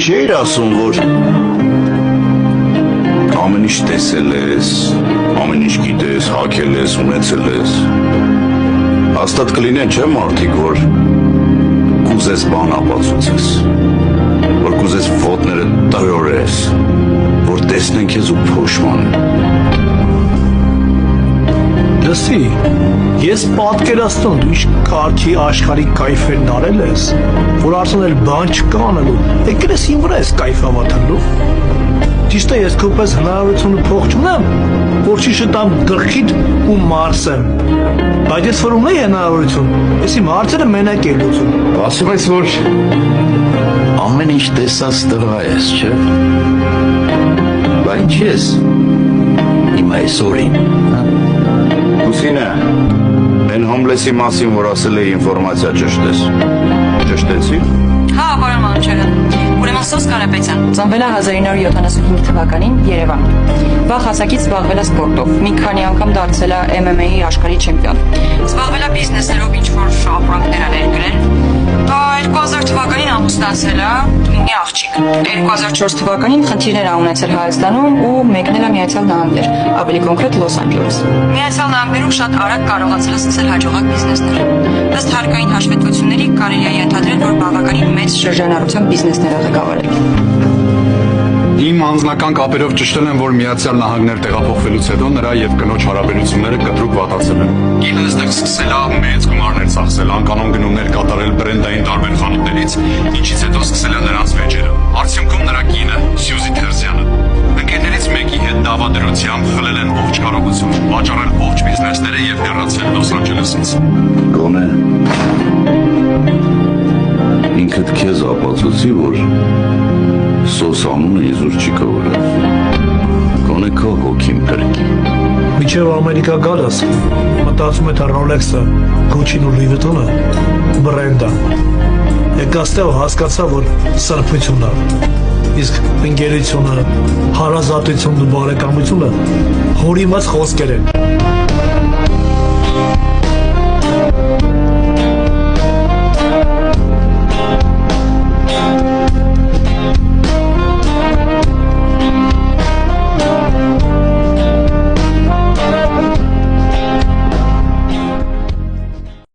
Չէիր ասում, որ ամեն ինչ տեսել ես, ամեն ինչ գիտես, հագել ես, ունեցել ես։ Հաստատ կլինեն չէ մարդիկ, որ կուզես բան ապացուցես, որ կուզես ոտները տրորես, որ տեսնեն քեզ ու փոշմանեն։ Լսի, ես պատկերացնում դու ինչ քարքի աշխարհի կայֆերն արել ես, որ արդեն էլ բան չկա անելու, եկել ես իմ վրա ես կայֆ ավարտելու։ Ճիշտ է, ես քոպես հնարավորությունը փող չունեմ, որ չի շտամ գլխիդ ու մարսեմ։ Բայց ես որ ունեի հնարավորություն, ես իմ հարցերը մենակ եմ լուծում։ Ասում ես, որ ամեն ինչ տեսած տղա ես, չէ՞։ Բայց ես իմ այսօրին, Լուսինե, այն հոմլեսի մասին, որ ասել է ինֆորմացիա ճշտես, ճշտեցի՞։ Հա, պարոն Մանուչարյան, ուրեմն Սոս Կարապետյան, ծնվել է 1975 թվականին Երևան։ Վաղ հասակից զբաղվել է սպորտով, մի քանի անգամ դարձել է MMA-ի աշխարհի չեմպիոն։ Զբաղվել է բիզնեսներով, ինչ-որ ապրանքներ է ներկրել։ 2000 թվականին ամուսնացել է, ունի աղջիկ։ 2004 թվականին խնդիրներ ա ունեցել Հայաստանում ու մեկնել է Միացյալ Նահանգներ, ավելի կոնկրետ Լոս Անջելես։ Միացյալ Նահանգներում շատ արագ կարողացել է սկսել հաջողակ բիզնեսներ։ Ըստ հարկային հաշվետվությունների կարելի է ենթադրել, որ բավականին մեծ շրջանառությամբ բիզնեսներ է ղեկավարել։ Իմ անձնական կապերով ճշտել են, որ Միացյալ Նահանգներ տեղափոխվելուց հետո նրա եւ կնոջ հարաբերությունները կտրուկ վատացել են։ Կինը այստեղ սկսել է մեծ գումարներ ծախսել, անկանոն գնումներ կատարել բրենդային տարբեր խանութներից, ինչից հետո սկսել է նրանց վեճերը։ Արդյունքում նրա կինը Սյուզի Թերզյանը ընկերներից մեկի հետ դավադրությամբ խլել են ողջ կարողություն, վաճառել ողջ բիզնեսները եւ հեռացել Լոս Անջելեսից։ Գոնե ինքդ քեզ ապացուցի, որ Սոս անունը իզուր չի կորած։ Գոնե քո հոգին փրկի։ Միջև Ամերիկա գալս, մտածում է թե Rolex-ը, Gucci-ն ու Louis Vuitton-ը բրենդ է։ Եկաստեղ հասկացա, որ սրբությունն է։ Իսկ ընկերությունը, հարազատությունն ու բարեկամությունը հորիմաց խոսքեր են։